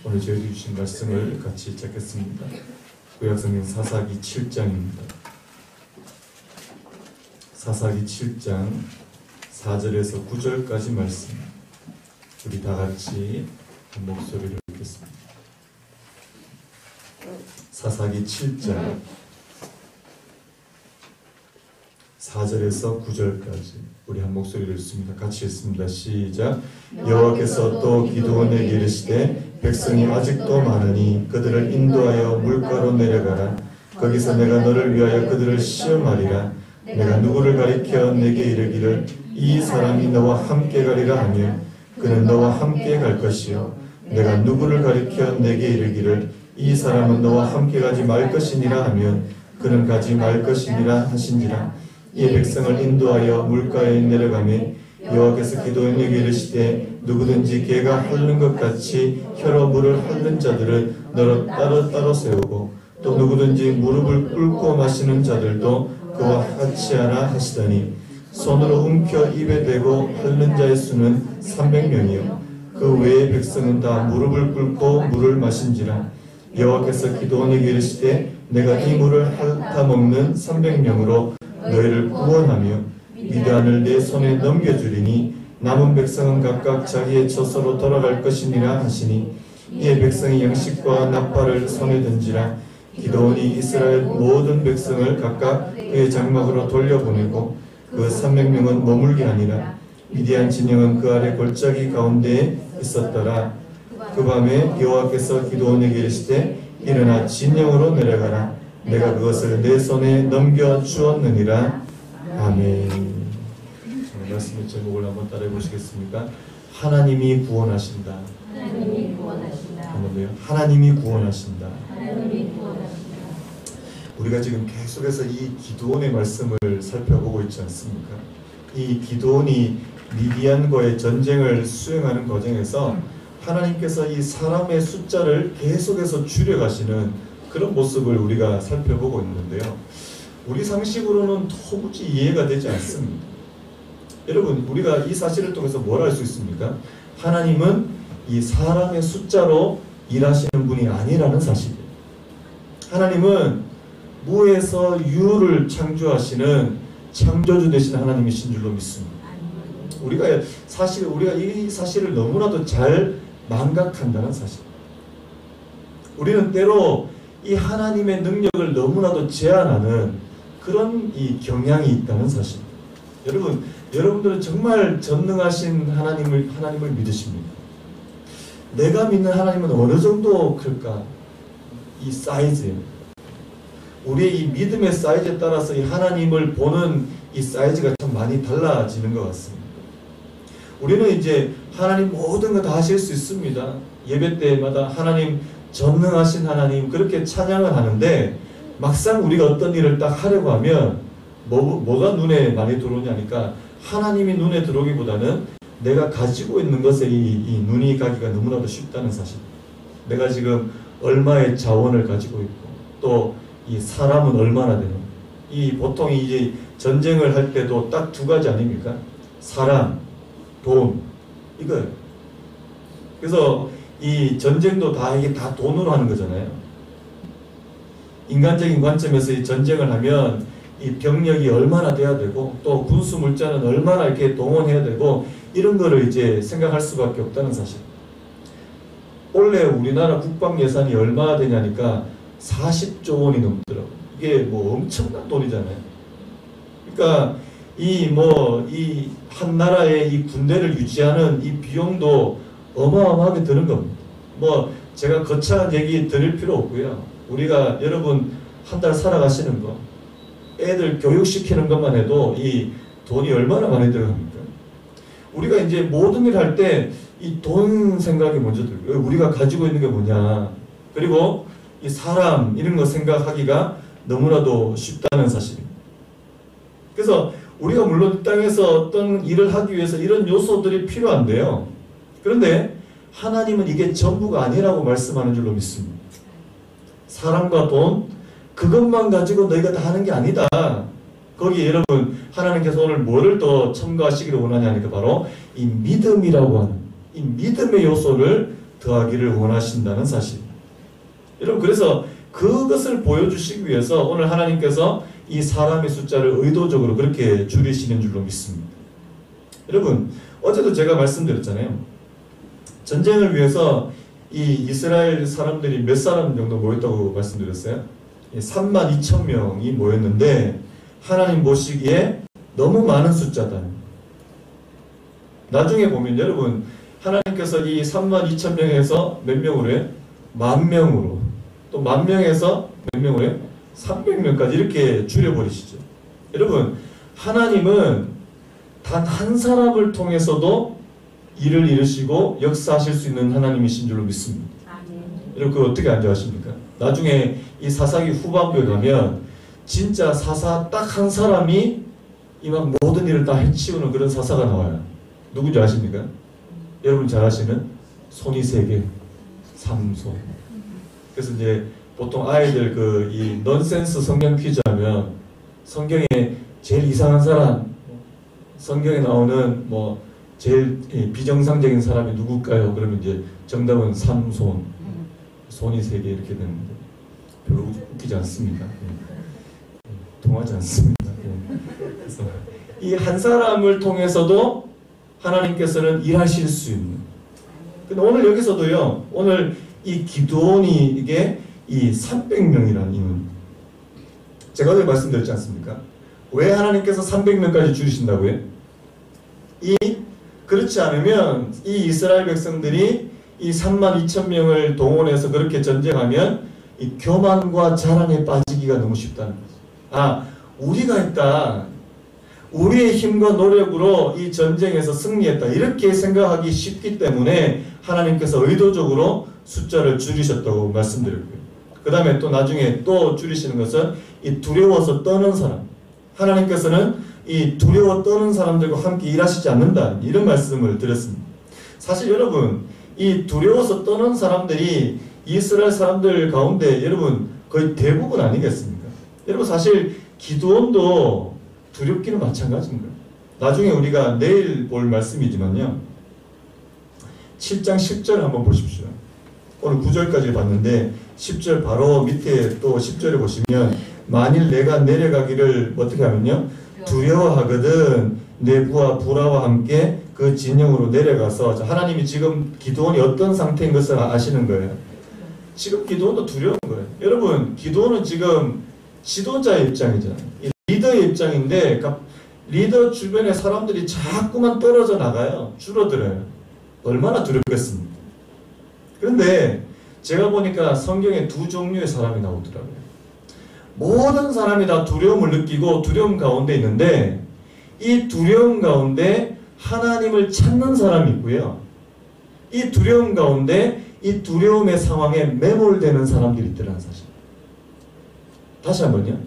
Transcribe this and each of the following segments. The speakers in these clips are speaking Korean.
오늘 저희들 주신 말씀을 같이 읽겠습니다. 구약성경 사사기 7장입니다. 사사기 7장 4절에서 9절까지 말씀, 우리 다 같이 한 목소리로 읽겠습니다. 사사기 7장 4절에서 9절까지 우리 한 목소리로 읽습니다. 같이 읽습니다. 시작. 여호와께서 또 기드온에게 이르시되 백성이 아직도 많으니 그들을 인도하여 물가로 내려가라. 거기서 내가 너를 위하여 그들을 시험하리라. 내가 누구를 가리켜 내게 이르기를 이 사람이 너와 함께 가리라 하면 그는 너와 함께 갈 것이요 내가 누구를 가리켜 내게 이르기를 이 사람은 너와 함께 가지 말 것이니라 하면 그는 가지 말 것이니라 하신지라. 이 백성을 인도하여 물가에 내려가매 여호와께서 기드온에게 이르시되 누구든지 개가 핥는 것 같이 혀로 물을 핥는 자들을 너로 따로 세우고 또 누구든지 무릎을 꿇고 마시는 자들도 그와 같이 하라 하시더니 손으로 움켜 입에 대고 핥는 자의 수는 300명이요 그 외의 백성은 다 무릎을 꿇고 물을 마신지라. 여호와께서 기드온에게 이르시되 내가 이 물을 핥아 먹는 300명으로 너희를 구원하며 미디안을 내 손에 넘겨주리니 남은 백성은 각각 자기의 처소로 돌아갈 것이니라 하시니 이에 백성이 양식과 나팔을 손에 든지라. 기드온이 이스라엘 모든 백성을 각각 그의 장막으로 돌려보내고 그 300명은 머물게 하니라. 미디안 진영은 그 아래 골짜기 가운데에 있었더라. 그 밤에 여호와께서 기드온에게 이르시되 일어나 진영으로 내려가라. 내가 그것을 내 손에 넘겨 주었느니라. 아멘. 말씀의 제목을 한번 따라해 보시겠습니까? 하나님이 구원하신다. 하나님이 구원하신다. 한번 더요. 하나님이 구원하신다. 하나님이 구원하신다. 우리가 지금 계속해서 이 기드온의 말씀을 살펴보고 있지 않습니까? 이 기드온이 미디안과의 전쟁을 수행하는 과정에서 하나님께서 이 사람의 숫자를 계속해서 줄여가시는 그런 모습을 우리가 살펴보고 있는데요. 우리 상식으로는 도무지 이해가 되지 않습니다. 여러분, 우리가 이 사실을 통해서 뭘 알 수 있습니까? 하나님은 이 사람의 숫자로 일하시는 분이 아니라는 사실이에요. 하나님은 무에서 유를 창조하시는 창조주 되신 하나님이신 줄로 믿습니다. 우리가 이 사실을 너무나도 잘 망각한다는 사실. 우리는 때로 이 하나님의 능력을 너무나도 제한하는 그런 이 경향이 있다는 사실. 여러분들은 정말 전능하신 하나님을 믿으십니까? 내가 믿는 하나님은 어느 정도 클까? 이 사이즈예요. 우리의 이 믿음의 사이즈에 따라서 이 하나님을 보는 이 사이즈가 참 많이 달라지는 것 같습니다. 우리는 이제 하나님 모든 거 다 하실 수 있습니다. 예배 때마다 하나님 전능하신 하나님 그렇게 찬양을 하는데 막상 우리가 어떤 일을 딱 하려고 하면 뭐가 눈에 많이 들어오냐니까 하나님이 눈에 들어오기보다는 내가 가지고 있는 것에 이 눈이 가기가 너무나도 쉽다는 사실. 내가 지금 얼마의 자원을 가지고 있고 또 이 사람은 얼마나 되는 이 보통 이제 전쟁을 할 때도 딱 두 가지 아닙니까? 사람, 돈 이거예요. 그래서 이 전쟁도 이게 다 돈으로 하는 거잖아요. 인간적인 관점에서 이 전쟁을 하면 이 병력이 얼마나 돼야 되고 또 군수 물자는 얼마나 이렇게 동원해야 되고 이런 거를 이제 생각할 수밖에 없다는 사실. 원래 우리나라 국방 예산이 얼마나 되냐니까 40조 원이 넘더라고요. 이게 뭐 엄청난 돈이잖아요. 그러니까 이 한 나라의 이 군대를 유지하는 이 비용도 어마어마하게 드는 겁니다. 제가 거창한 얘기 드릴 필요 없고요. 우리가 여러분 한 달 살아가시는 거, 애들 교육시키는 것만 해도 이 돈이 얼마나 많이 들어갑니까? 우리가 이제 모든 일 할 때 이 돈 생각이 먼저 들고요. 우리가 가지고 있는 게 뭐냐. 그리고 이 사람 이런 거 생각하기가 너무나도 쉽다는 사실입니다. 그래서 우리가 물론 이 땅에서 어떤 일을 하기 위해서 이런 요소들이 필요한데요. 그런데 하나님은 이게 전부가 아니라고 말씀하는 줄로 믿습니다. 사람과 돈 그것만 가지고 너희가 다 하는 게 아니다. 거기에 여러분 하나님께서 오늘 뭐를 더 첨가하시기를 원하냐니까 바로 이 믿음이라고 하는 이 믿음의 요소를 더하기를 원하신다는 사실. 여러분, 그래서 그것을 보여주시기 위해서 오늘 하나님께서 이 사람의 숫자를 의도적으로 그렇게 줄이시는 줄로 믿습니다. 여러분, 어제도 제가 말씀드렸잖아요. 전쟁을 위해서 이 이스라엘 사람들이 몇 사람 정도 모였다고 말씀드렸어요? 32,000명이 모였는데 하나님 보시기에 너무 많은 숫자다. 나중에 보면 여러분, 하나님께서 이 32,000명에서 몇 명으로 해요? 10,000명으로. 또 10,000명에서 몇 명으로 해요? 300명까지 이렇게 줄여버리시죠. 여러분, 하나님은 단 한 사람을 통해서도 일을 이루시고 역사하실 수 있는 하나님이신 줄로 믿습니다. 아멘. 여러분, 그거 어떻게 안좋아하십니까? 나중에 이 사사기 후반부에 가면 진짜 사사 딱 한 사람이 이 막 모든 일을 다 해치우는 그런 사사가 나와요. 누군지 아십니까? 여러분 잘 아시는 손이 3개, 삼손. 그래서 이제 보통 아이들 이 넌센스 성경 퀴즈 하면 성경에 제일 이상한 사람, 성경에 나오는 뭐 제일 비정상적인 사람이 누굴까요? 그러면 이제 정답은 삼손, 손이 3개 이렇게 되는데 별로 웃기지 않습니다. 통하지 않습니다. 그래서 이 한 사람을 통해서도 하나님께서는 일하실 수 있는. 근데 오늘 여기서도요, 오늘 이 기드온이 이게 이 300명이라는 이유는 제가 어제 말씀드렸지 않습니까? 왜 하나님께서 300명까지 줄이신다고요? 그렇지 않으면 이 이스라엘 백성들이 이 32,000명을 동원해서 그렇게 전쟁하면 이 교만과 자랑에 빠지기가 너무 쉽다는 거죠. 우리가 했다. 우리의 힘과 노력으로 이 전쟁에서 승리했다. 이렇게 생각하기 쉽기 때문에 하나님께서 의도적으로 숫자를 줄이셨다고 말씀드렸고요. 그 다음에 또 나중에 또 줄이시는 것은 이 두려워서 떠는 사람. 하나님께서는 이 두려워 떠는 사람들과 함께 일하시지 않는다. 이런 말씀을 드렸습니다. 사실 여러분, 이 두려워서 떠는 사람들이 이스라엘 사람들 가운데 여러분 거의 대부분 아니겠습니까? 여러분, 사실 기드온도 두렵기는 마찬가지인 거예요. 나중에 우리가 내일 볼 말씀이지만요, 7장 10절 한번 보십시오. 오늘 9절까지 봤는데 10절 바로 밑에 또 10절에 보시면 만일 내가 내려가기를 어떻게 하면요, 두려워하거든 내부와 불화와 함께 그 진영으로 내려가서. 하나님이 지금 기드온이 어떤 상태인 것을 아시는 거예요. 지금 기드온도 두려운 거예요. 여러분, 기드온은 지금 지도자의 입장이잖아요. 리더의 입장인데 리더 주변에 사람들이 자꾸만 떨어져 나가요. 줄어들어요. 얼마나 두렵겠습니까? 그런데 제가 보니까 성경에 두 종류의 사람이 나오더라고요. 모든 사람이 다 두려움을 느끼고 두려움 가운데 있는데 이 두려움 가운데 하나님을 찾는 사람이 있고요. 이 두려움 가운데 이 두려움의 상황에 매몰되는 사람들이 있더라는 사실. 다시 한번요.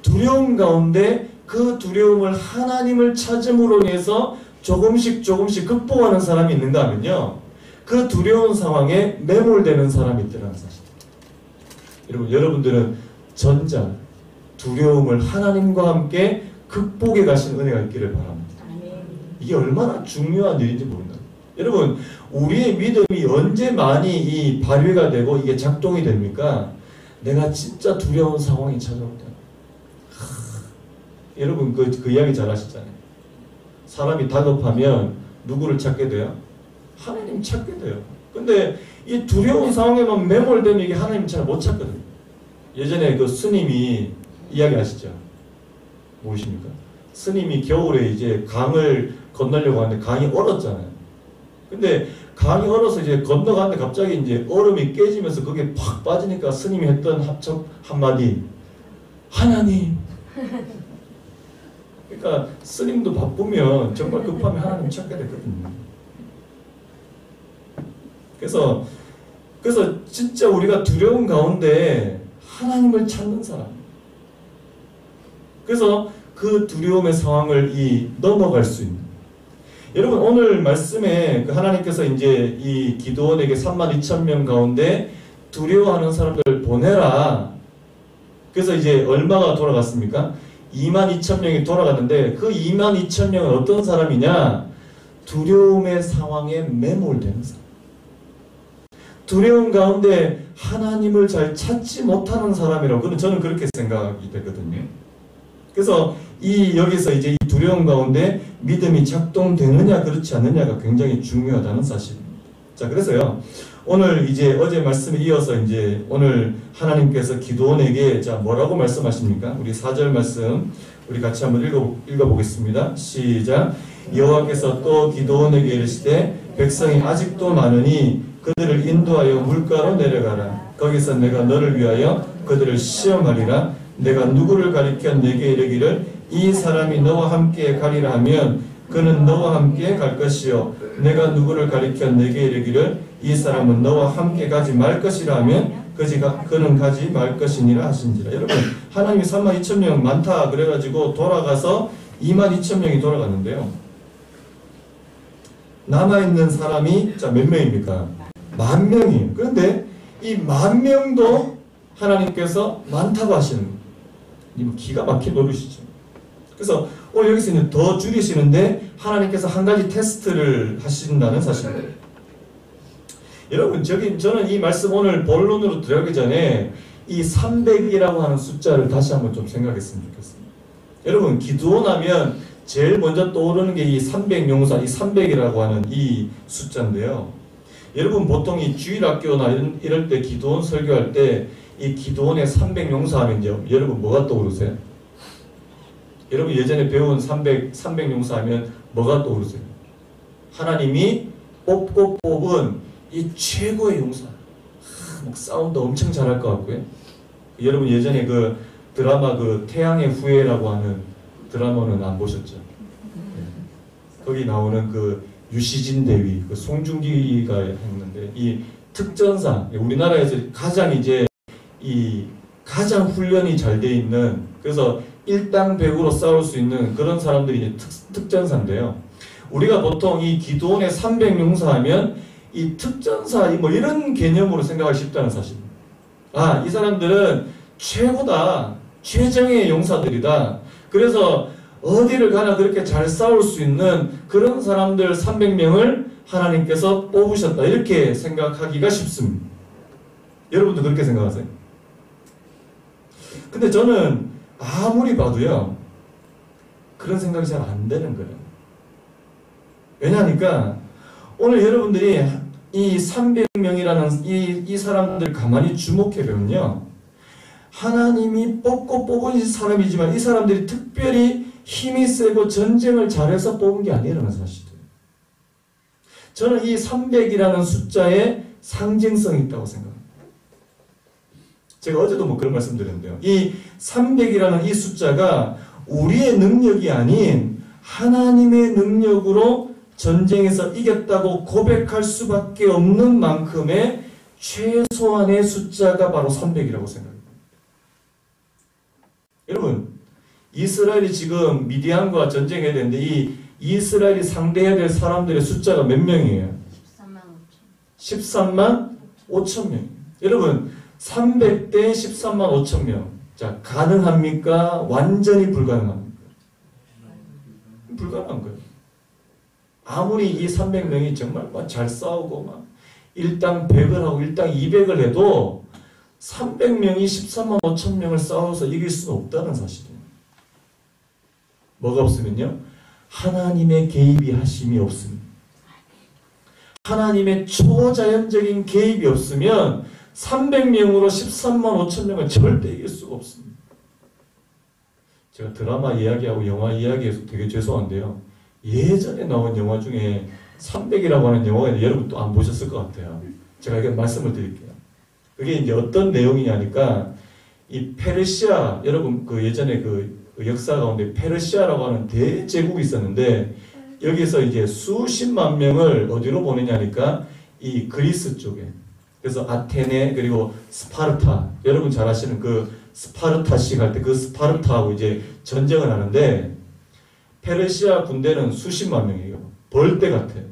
두려움 가운데 그 두려움을 하나님을 찾음으로 인해서 조금씩 극복하는 사람이 있는가 하면요, 그 두려운 상황에 매몰되는 사람이 있더라는 사실. 여러분들은 전자, 두려움을 하나님과 함께 극복해 가신 은혜가 있기를 바랍니다. 이게 얼마나 중요한 일인지 모른다. 여러분, 우리의 믿음이 언제 많이 이 발휘가 되고 이게 작동이 됩니까? 내가 진짜 두려운 상황이 찾아올 때. 여러분 그 이야기 잘 하시잖아요. 사람이 다급하면 누구를 찾게 돼요? 하나님 찾게 돼요. 근데 이 두려운 상황에만 매몰되면 이게 하나님 잘 못 찾거든요. 예전에 그 스님이 이야기 하시죠? 무엇입니까? 스님이 겨울에 이제 강을 건너려고 하는데 강이 얼었잖아요. 근데 강이 얼어서 이제 건너가는데 갑자기 이제 얼음이 깨지면서 그게 팍 빠지니까 스님이 했던 합청 한마디, 하나님. 그러니까 스님도 바쁘면 정말 급하면 하나님 찾게 되거든요. 그래서 진짜 우리가 두려운 가운데 하나님을 찾는 사람. 그래서 그 두려움의 상황을 넘어갈 수 있는. 여러분, 오늘 말씀에 하나님께서 이제 이 기드온에게 32,000명 가운데 두려워하는 사람들을 보내라. 그래서 이제 얼마가 돌아갔습니까? 22,000명이 돌아갔는데 그 22,000명은 어떤 사람이냐? 두려움의 상황에 매몰되는 사람. 두려움 가운데 하나님을 잘 찾지 못하는 사람이라고 저는 그렇게 생각이 되거든요. 그래서 여기서 이제 이 두려움 가운데 믿음이 작동되느냐 그렇지 않느냐가 굉장히 중요하다는 사실입니다. 자, 그래서요. 오늘 이제 어제 말씀에 이어서 이제 오늘 하나님께서 기드온에게 자 뭐라고 말씀하십니까? 우리 4절 말씀 우리 같이 한번 읽어보겠습니다. 시작. 여호와께서 또 기드온에게 이르시되 백성이 아직도 많으니 그들을 인도하여 물가로 내려가라. 거기서 내가 너를 위하여 그들을 시험하리라. 내가 누구를 가리켜 내게 이르기를 이 사람이 너와 함께 가리라 하면 그는 너와 함께 갈 것이요 내가 누구를 가리켜 내게 이르기를 이 사람은 너와 함께 가지 말 것이라 하면 그는 가지 말 것이니라 하신지라. 여러분 하나님이 32,000명 많다 그래가지고 돌아가서 22,000명이 돌아갔는데요. 남아있는 사람이 자 몇 명입니까? 10,000명이에요. 그런데 이 10,000명도 하나님께서 많다고 하시는 거예요. 기가 막힌 노릇이죠. 그래서 오늘 여기서 이제 더 줄이시는데 하나님께서 한 가지 테스트를 하신다는 사실입니다. 여러분 저는 이 말씀 오늘 본론으로 들어가기 전에 이 300이라고 하는 숫자를 다시 한번 좀 생각했으면 좋겠습니다. 여러분 기드온 하면 제일 먼저 떠오르는 게 이 300용사, 이 300이라고 하는 이 숫자인데요. 여러분 보통 이 주일학교나 이럴 때 기드온 설교할 때 이 기드온의 300용사 하면 여러분 뭐가 떠오르세요? 여러분 예전에 배운 300용사 하면 뭐가 떠오르세요? 하나님이 뽑은 이 최고의 용사. 막 싸움도 엄청 잘할 것 같고요. 여러분 예전에 그 드라마 그 태양의 후예라고 하는 드라마는 안 보셨죠? 거기 나오는 그 유시진 대위, 그 송중기가 했는데 이 특전사, 우리나라에서 가장 훈련이 잘 돼 있는 그래서 일당백으로 싸울 수 있는 그런 사람들이 이제 특전사인데요. 우리가 보통 이 기드온의 300용사 하면 이 특전사 뭐 이런 개념으로 생각하기 쉽다는 사실입니다. 아, 이 사람들은 최고다, 최정의 용사들이다. 그래서 어디를 가나 그렇게 잘 싸울 수 있는 그런 사람들 300명을 하나님께서 뽑으셨다. 이렇게 생각하기가 쉽습니다. 여러분도 그렇게 생각하세요? 근데 저는 아무리 봐도요 그런 생각이 잘 안 되는 거예요. 왜냐하니까 오늘 여러분들이 이 300명이라는 이 사람들 가만히 주목해 보면요, 하나님이 뽑고 뽑은 사람이지만 이 사람들이 특별히 힘이 세고 전쟁을 잘해서 뽑은 게 아니라는 사실이에요. 저는 이 300이라는 숫자에 상징성이 있다고 생각합니다. 제가 어제도 뭐 그런 말씀 드렸는데요. 이 300이라는 이 숫자가 우리의 능력이 아닌 하나님의 능력으로 전쟁에서 이겼다고 고백할 수밖에 없는 만큼의 최소한의 숫자가 바로 300이라고 생각합니다. 여러분, 이스라엘이 지금 미디안과 전쟁해야 되는데 이 이스라엘이 상대해야 될 사람들의 숫자가 몇 명이에요? 13만 5천 명. 여러분 300대 13만 5천 명. 자, 가능합니까? 완전히 불가능합니까? 불가능한 거예요. 아무리 이 300명이 정말 잘 싸우고 막 일당 100을 하고 일당 200을 해도 300명이 13만 5천 명을 싸워서 이길 수는 없다는 사실이에요. 뭐가 없으면요? 하나님의 개입이 하심이 없습니다. 하나님의 초자연적인 개입이 없으면 300명으로 13만 5천 명을 절대 이길 수가 없습니다. 제가 드라마 이야기하고 영화 이야기해서 되게 죄송한데요. 예전에 나온 영화 중에 300이라고 하는 영화가 있는데 여러분 또 안 보셨을 것 같아요. 제가 이렇게 말씀을 드릴게요. 그게 이제 어떤 내용이냐니까 이 페르시아, 여러분 그 예전에 그 역사 가운데 페르시아라고 하는 대제국이 있었는데 여기서 이제 수십만 명을 어디로 보내냐니까 이 그리스 쪽에. 그래서 아테네 그리고 스파르타, 여러분 잘 아시는 그 스파르타식 할 때 그 스파르타하고 이제 전쟁을 하는데 페르시아 군대는 수십만 명이에요. 벌떼 같아요.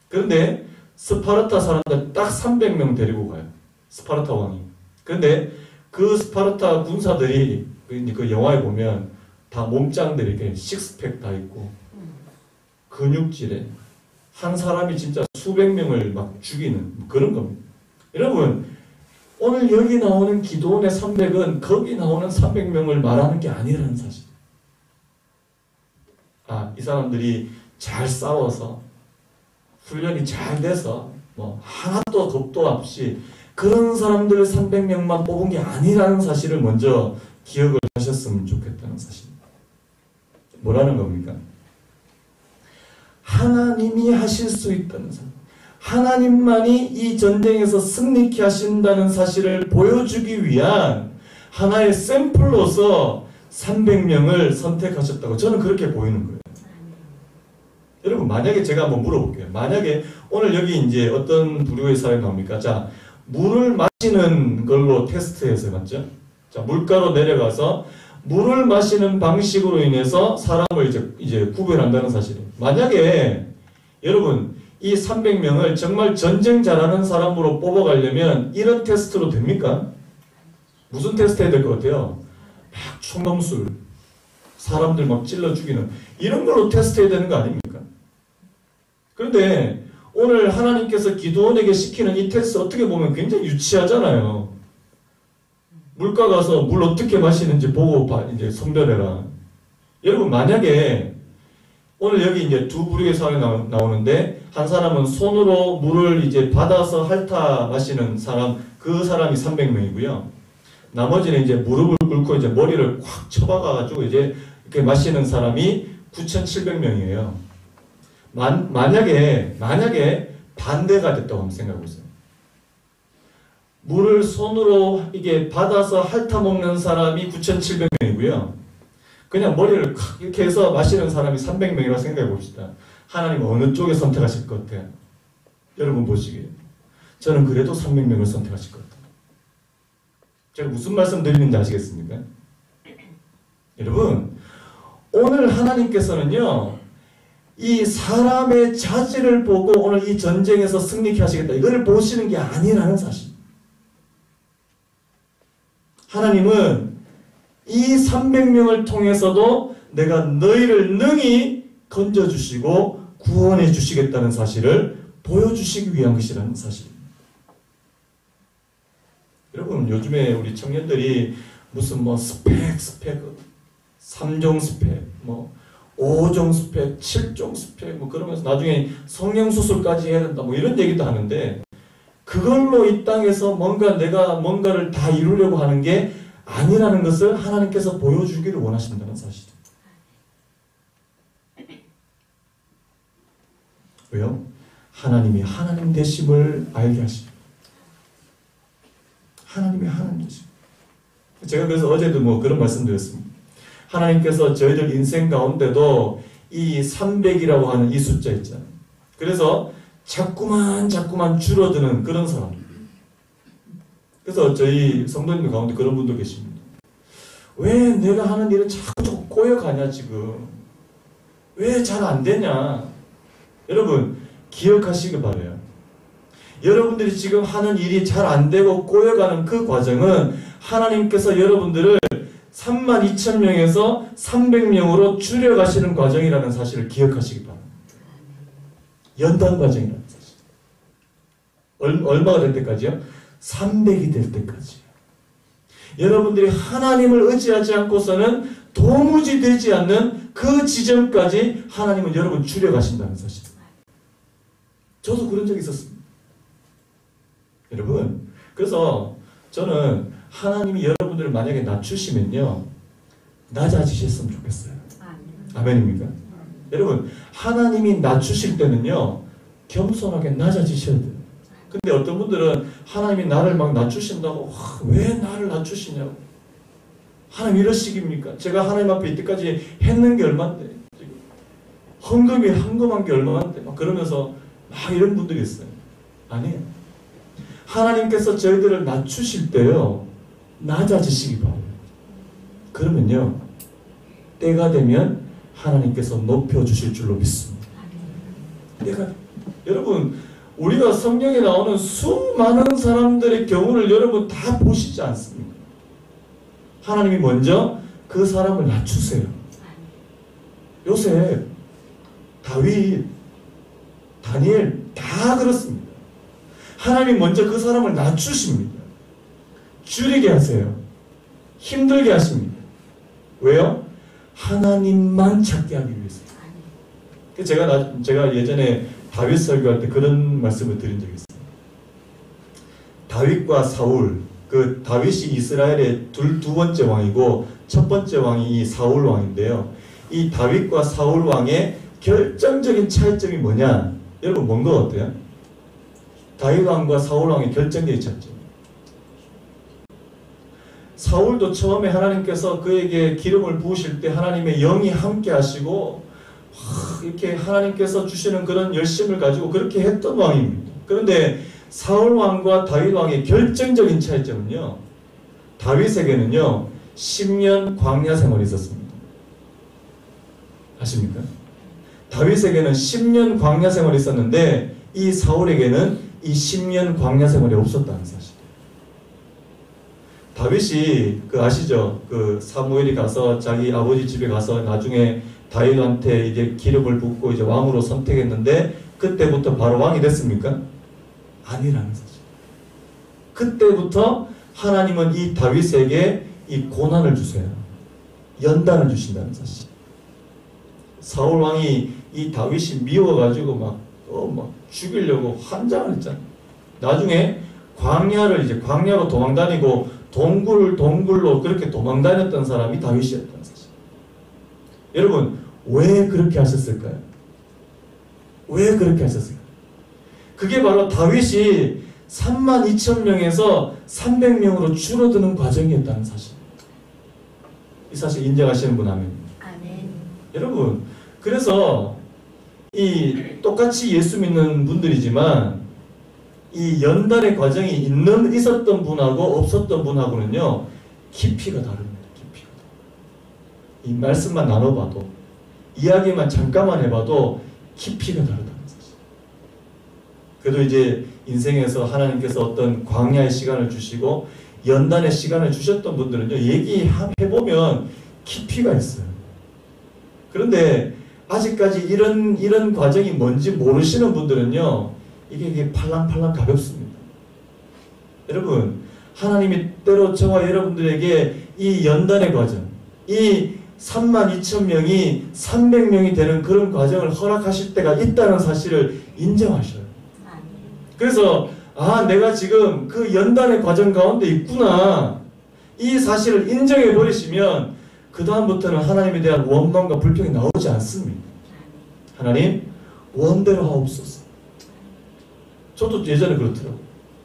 그런데 스파르타 사람들 딱 300명 데리고 가요. 스파르타 왕이. 그런데 그 스파르타 군사들이 그 영화에 보면 다 몸짱들이 이렇게 식스팩 다 있고 근육질에 한 사람이 진짜 수백 명을 막 죽이는 그런 겁니다. 여러분, 오늘 여기 나오는 기도원의 300은 거기 나오는 300명을 말하는 게 아니라는 사실. 이 사람들이 잘 싸워서 훈련이 잘 돼서 뭐 하나도 겁도 없이 그런 사람들 300명만 뽑은 게 아니라는 사실을 먼저 기억을 하셨으면 좋겠다는 사실입니다. 뭐라는 겁니까? 하나님이 하실 수 있다는 사실. 하나님만이 이 전쟁에서 승리케 하신다는 사실을 보여주기 위한 하나의 샘플로서 300명을 선택하셨다고 저는 그렇게 보이는 거예요. 여러분, 만약에 제가 한번 물어볼게요. 만약에 오늘 여기 이제 어떤 부류의 사람이 나옵니까? 자, 물을 마시는 걸로 테스트해서 맞죠? 자, 물가로 내려가서 물을 마시는 방식으로 인해서 사람을 이제 구별한다는 사실이에요. 만약에 여러분 이 300명을 정말 전쟁 잘하는 사람으로 뽑아가려면 이런 테스트로 됩니까? 무슨 테스트 해야 될 것 같아요? 막 총검술, 사람들 막 찔러 죽이는 이런 걸로 테스트 해야 되는 거 아닙니까? 그런데 오늘 하나님께서 기드온에게 시키는 이 테스트 어떻게 보면 굉장히 유치하잖아요. 물가 가서 물 어떻게 마시는지 보고 이제 선별해라. 여러분, 만약에 오늘 여기 이제 두 부류의 사람이 나오는데 한 사람은 손으로 물을 이제 받아서 핥아 마시는 사람, 그 사람이 300명이고요. 나머지는 이제 무릎을 꿇고 이제 머리를 콱 쳐박아가지고 이제 이렇게 마시는 사람이 9,700명이에요. 만약에 반대가 됐다고 한번 생각해 보세요. 물을 손으로 이게 받아서 핥아 먹는 사람이 9,700명이고요. 그냥 머리를 이렇게 해서 마시는 사람이 300명이라고 생각해 봅시다. 하나님 어느 쪽에 선택하실 것 같아요? 여러분 보시기에. 저는 그래도 300명을 선택하실 것 같아요. 제가 무슨 말씀 드리는지 아시겠습니까? 여러분, 오늘 하나님께서는요, 이 사람의 자질을 보고 오늘 이 전쟁에서 승리케 하시겠다. 이거를 보시는 게 아니라는 사실. 하나님은 이 300명을 통해서도 내가 너희를 능히 건져주시고 구원해 주시겠다는 사실을 보여주시기 위한 것이라는 사실입니다. 여러분, 요즘에 우리 청년들이 무슨 뭐 스펙, 3종 스펙, 뭐 5종 스펙, 7종 스펙, 뭐 그러면서 나중에 성형수술까지 해야 된다, 뭐 이런 얘기도 하는데, 그걸로 이 땅에서 내가 뭔가를 다 이루려고 하는 게 아니라는 것을 하나님께서 보여주기를 원하신다는 사실입니다. 왜요? 하나님이 하나님 되심을 알게 하십니다. 하나님이 하나님 되십니다. 제가 그래서 어제도 뭐 그런 말씀 드렸습니다. 하나님께서 저희들 인생 가운데도 이 300이라고 하는 이 숫자 있잖아요. 그래서 자꾸만 줄어드는 그런 사람. 그래서 저희 성도님 가운데 그런 분도 계십니다. 왜 내가 하는 일은 자꾸 꼬여가냐 지금. 왜 잘 안 되냐. 여러분 기억하시기 바라요. 여러분들이 지금 하는 일이 잘 안 되고 꼬여가는 그 과정은 하나님께서 여러분들을 32,000명에서 300명으로 줄여가시는 과정이라는 사실을 기억하시기 바랍니다. 연단 과정이라는 사실. 얼마가 될 때까지요? 300이 될 때까지. 여러분들이 하나님을 의지하지 않고서는 도무지 되지 않는 그 지점까지 하나님은 여러분 줄여가신다는 사실. 저도 그런 적이 있었습니다. 여러분, 그래서 저는 하나님이 여러분들을 만약에 낮추시면요, 낮아지셨으면 좋겠어요. 아멘입니까? 여러분, 하나님이 낮추실 때는요, 겸손하게 낮아지셔야 돼요. 근데 어떤 분들은 하나님이 나를 막 낮추신다고, 왜 나를 낮추시냐고. 하나님 이러시깁니까? 제가 하나님 앞에 이때까지 했는 게 얼만데, 헌금한 게 얼만데, 막 그러면서 막 이런 분들이 있어요. 아니에요. 하나님께서 저희들을 낮추실 때요, 낮아지시기 바라요. 그러면요, 때가 되면 하나님께서 높여주실 줄로 믿습니다. 여러분, 우리가 성경에 나오는 수많은 사람들의 경우를 여러분 다 보시지 않습니까? 하나님이 먼저 그 사람을 낮추세요. 요셉, 다윗, 다니엘 다 그렇습니다. 하나님 먼저 그 사람을 낮추십니다. 줄이게 하세요. 힘들게 하십니다. 왜요? 하나님만 찾게 하기 위해서. 제가 예전에 다윗 설교할 때 그런 말씀을 드린 적이 있어요. 다윗과 사울, 그 다윗이 이스라엘의 두 번째 왕이고 첫 번째 왕이 이 사울 왕인데요. 이 다윗과 사울 왕의 결정적인 차이점이 뭐냐? 여러분 뭔 거 같아요? 다윗 왕과 사울 왕의 결정적인 차이점. 사울도 처음에 하나님께서 그에게 기름을 부으실 때 하나님의 영이 함께 하시고 이렇게 하나님께서 주시는 그런 열심을 가지고 그렇게 했던 왕입니다. 그런데 사울 왕과 다윗 왕의 결정적인 차이점은요, 다윗에게는요 10년 광야 생활이 있었습니다. 아십니까? 다윗에게는 10년 광야 생활이 있었는데 이 사울에게는 이 10년 광야 생활이 없었다는 사실. 다윗이 아시죠? 사무엘이 가서 자기 아버지 집에 가서 나중에 다윗한테 이제 기름을 붓고 이제 왕으로 선택했는데 그때부터 바로 왕이 됐습니까? 아니라는 사실. 그때부터 하나님은 이 다윗에게 이 고난을 주세요. 연단을 주신다는 사실. 사울 왕이 이 다윗이 미워가지고 막 죽이려고 환장을 했잖아요. 나중에 광야로 도망다니고 동굴로 그렇게 도망다녔던 사람이 다윗이었다는 사실. 여러분 왜 그렇게 하셨을까요? 왜 그렇게 하셨을까요? 그게 바로 다윗이 32,000명에서 300명으로 줄어드는 과정이었다는 사실. 이 사실 인정하시는 분 아멘. 아멘. 여러분 그래서 이 똑같이 예수 믿는 분들이지만 이 연단의 과정이 있었던 분하고 없었던 분하고는요 깊이가 다릅니다. 깊이가. 이 말씀만 나눠봐도 이야기만 잠깐만 해봐도 깊이가 다르다는 사실. 그래도 이제 인생에서 하나님께서 어떤 광야의 시간을 주시고 연단의 시간을 주셨던 분들은요 얘기해보면 깊이가 있어요. 그런데 아직까지 이런 과정이 뭔지 모르시는 분들은요 이게 팔랑팔랑 가볍습니다. 여러분 하나님이 때로 저와 여러분들에게 이 연단의 과정, 이 32,000명이 300명이 되는 그런 과정을 허락하실 때가 있다는 사실을 인정하셔요. 그래서 내가 지금 그 연단의 과정 가운데 있구나 이 사실을 인정해 버리시면 그 다음부터는 하나님에 대한 원망과 불평이 나오지 않습니다. 하나님 원대로 하옵소서. 저도 예전에 그렇더라고요.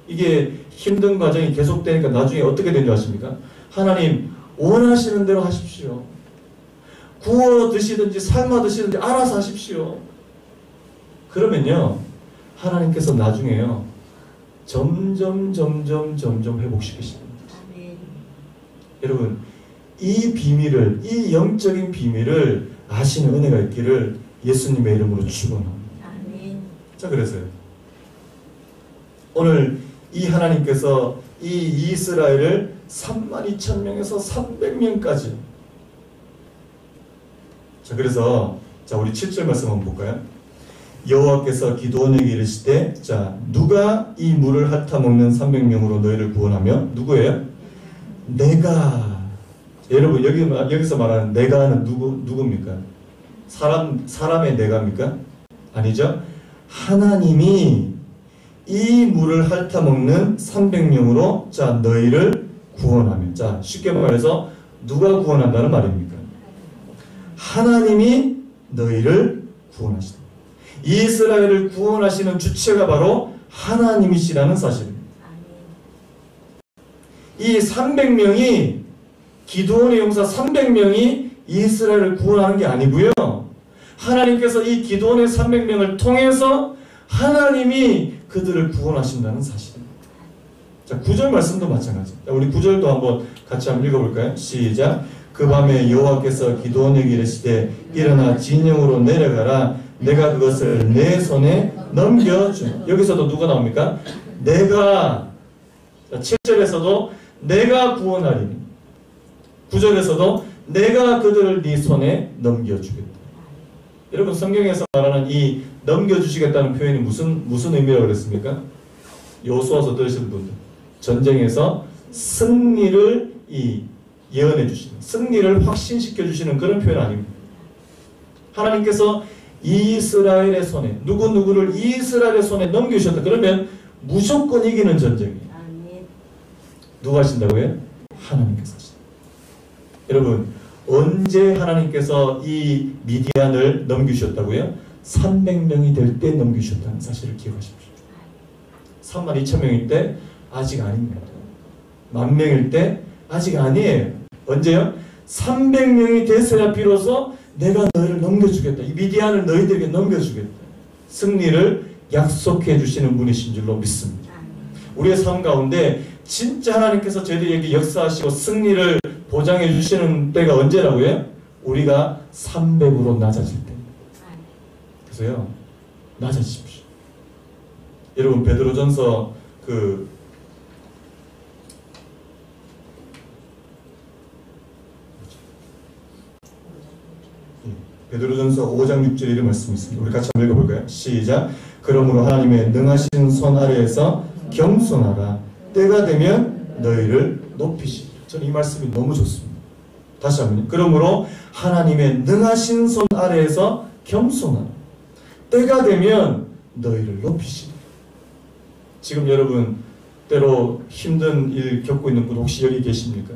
이게 힘든 과정이 계속되니까 나중에 어떻게 된 줄 아십니까? 하나님 원하시는 대로 하십시오. 구워 드시든지 삶아 드시든지 알아서 하십시오. 그러면요 하나님께서 나중에요 점점 회복시키십니다. 여러분 이 비밀을, 이 영적인 비밀을 아시는 은혜가 있기를 예수님의 이름으로 축원합니다. 자 그래서요 오늘 이 하나님께서 이 이스라엘을 32,000명에서 300명까지 자 그래서 우리 7절 말씀 한번 볼까요? 여호와께서 기드온에게 이르시되 자 누가 이 물을 핥아먹는 300명으로 너희를 구원하며 누구예요? 내가. 여러분 여기서 말하는 내가는 누굽니까? 사람의 내가입니까? 아니죠. 하나님이 이 물을 핥아먹는 300명으로 자 너희를 구원하며. 자 쉽게 말해서 누가 구원한다는 말입니까? 하나님이 너희를 구원하시다. 이스라엘을 구원하시는 주체가 바로 하나님이시라는 사실입니다. 이 300명이 기드온의 용사 300명이 이스라엘을 구원하는 게 아니고요. 하나님께서 이 기드온의 300명을 통해서 하나님이 그들을 구원하신다는 사실입니다. 자, 9절 말씀도 마찬가지입니다. 우리 9절도 한번 같이 한번 읽어볼까요? 시작. 그 밤에 여호와께서 기드온에게 이르시되 일어나 진영으로 내려가라. 내가 그것을 내 손에 넘겨주. 여기서도 누가 나옵니까? 내가. 7절에서도 내가 구원하리니 9절에서도 내가 그들을 네 손에 넘겨주겠다. 여러분 성경에서 말하는 이 넘겨주시겠다는 표현이 무슨 의미라고 그랬습니까? 여호수아서 들으신 분들, 전쟁에서 승리를 예언해 주시는, 승리를 확신시켜 주시는 그런 표현 아닙니다. 하나님께서 이스라엘의 손에, 누구누구를 이스라엘의 손에 넘기셨다. 그러면 무조건 이기는 전쟁이에요. 아멘. 누가 하신다고요? 하나님께서 하신다. 여러분, 언제 하나님께서 이 미디안을 넘기셨다고요? 300명이 될 때 넘기셨다는 사실을 기억하십시오. 32,000명일 때 아직 아닙니다. 10,000명일 때 아직 아니에요. 언제요? 300명이 됐어야 비로소 내가 너희를 넘겨주겠다. 이 미디안을 너희들에게 넘겨주겠다. 승리를 약속해 주시는 분이신 줄로 믿습니다. 우리의 삶 가운데 진짜 하나님께서 저희들에게 역사하시고 승리를 보장해 주시는 때가 언제라고요? 우리가 300으로 낮아질 때입니다. 그래서요, 낮아지십시오. 여러분, 베드로전서 베드로전서 5장 6절에 이런 말씀이 있습니다. 우리 같이 한번 읽어볼까요? 시작. 그러므로 하나님의 능하신 손 아래에서 겸손하라. 때가 되면 너희를 높이시리라. 저는 이 말씀이 너무 좋습니다. 다시 한번. 그러므로 하나님의 능하신 손 아래에서 겸손하라. 때가 되면 너희를 높이시리라. 지금 여러분 때로 힘든 일 겪고 있는 분 혹시 여기 계십니까?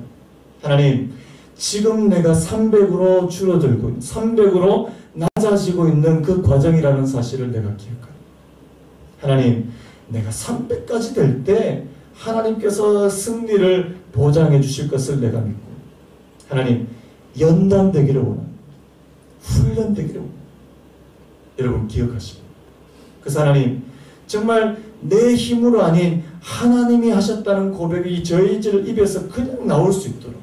하나님, 지금 내가 300으로 줄어들고 300으로 낮아지고 있는 그 과정이라는 사실을 내가 기억합니다. 하나님, 내가 300까지 될 때 하나님께서 승리를 보장해 주실 것을 내가 믿고, 하나님, 연단되기를 원합니다. 훈련되기를 원합니다. 여러분 기억하시고, 그래서 하나님, 정말 내 힘으로 아닌 하나님이 하셨다는 고백이 저희들 입에서 그냥 나올 수 있도록.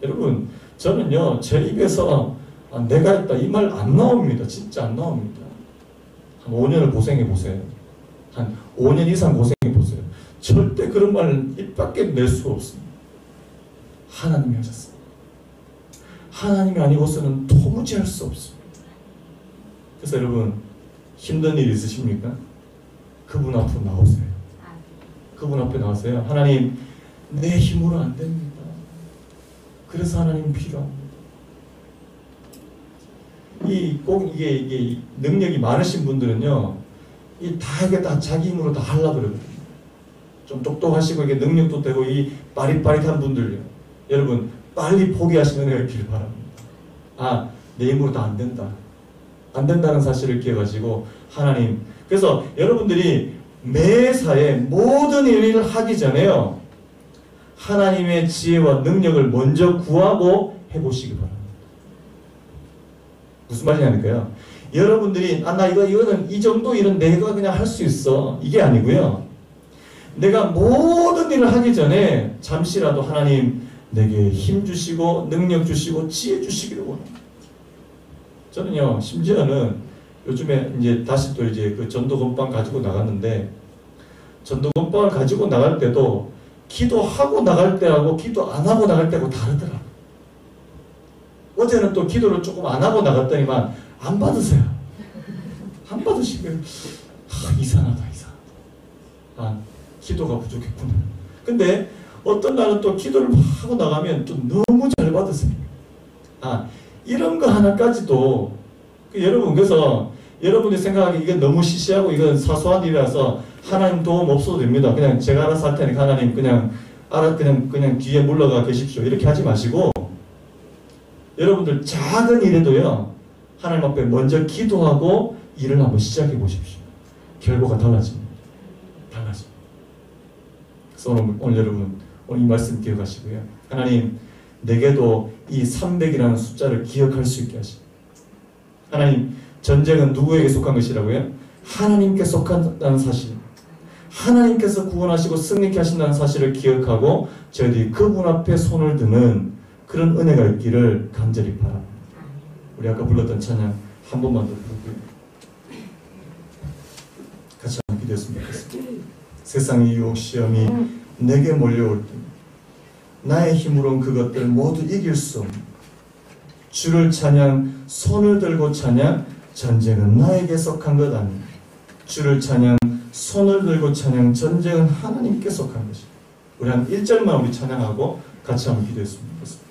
여러분, 저는요, 제 입에서 내가 했다 이 말 안 나옵니다. 진짜 안 나옵니다. 한 5년을 고생해 보세요. 한 5년 이상 고생해 보세요. 절대 그런 말 입 밖에 낼 수 없습니다. 하나님이 하셨습니다. 하나님이 아니고서는 도무지 할 수 없습니다. 그래서 여러분, 힘든 일 있으십니까? 그분 앞으로 나오세요. 그분 앞에 나오세요. 하나님, 내 힘으로 안 됩니다. 그래서 하나님 필요합니다. 이게 능력이 많으신 분들은요, 이게 다 자기 힘으로 다 하려고 그러거든요. 좀 똑똑하시고 이게 능력도 되고 이 빠릿빠릿한 분들요. 여러분, 빨리 포기하시는 은혜가 있기를 바랍니다. 내 힘으로 다 안 된다. 안 된다는 사실을 기억하시고, 하나님, 그래서 여러분들이 매사에 모든 일을 하기 전에요, 하나님의 지혜와 능력을 먼저 구하고 해보시기 바랍니다. 무슨 말이냐니까요. 여러분들이 나 이거는 이 정도 일은 내가 그냥 할 수 있어, 이게 아니고요. 내가 모든 일을 하기 전에 잠시라도 하나님 내게 힘 주시고 능력 주시고 지혜 주시기를 원합니다. 저는요, 심지어는 요즘에 이제 다시 또 이제 그 전도 건빵 가지고 나갔는데, 전도 건빵을 가지고 나갈 때도 기도하고 나갈 때하고 기도 안 하고 나갈 때하고 다르더라. 어제는 또 기도를 조금 안 하고 나갔더니만 안 받으세요. 안 받으시면 이상하다. 기도가 부족했구나. 근데 어떤 날은 또 기도를 하고 나가면 또 너무 잘 받으세요. 이런 거 하나까지도 여러분, 그래서 여러분이 생각하기 이게 너무 시시하고 이건 사소한 일이라서 하나님 도움 없어도 됩니다. 그냥 제가 알아서 할 테니까 하나님 그냥 뒤에 물러가 계십시오. 이렇게 하지 마시고, 여러분들 작은 일에도요, 하나님 앞에 먼저 기도하고 일을 한번 시작해 보십시오. 결과가 달라집니다. 달라집니다. 그래서 오늘 여러분, 오늘 이 말씀 기억하시고요. 하나님, 내게도 이 300이라는 숫자를 기억할 수 있게 하시고, 하나님, 전쟁은 누구에게 속한 것이라고요? 하나님께 속한다는 사실, 하나님께서 구원하시고 승리케 하신다는 사실을 기억하고 저희들이 그분 앞에 손을 드는 그런 은혜가 있기를 간절히 바랍니다. 우리 아까 불렀던 찬양 한 번만 더 부르고요. 같이 한번 기도했으면 좋겠습니다. 세상의 유혹 시험이 내게 몰려올 때 나의 힘으로는 그것들 모두 이길 수 없는, 주를 찬양, 손을 들고 찬양, 전쟁은 나에게 속한 것 아닙니다. 주를 찬양, 손을 들고 찬양, 전쟁은 하나님께 속한 것입니다. 우리 한 1절만 우리 찬양하고 같이 한번 기도했으면 좋겠습니다.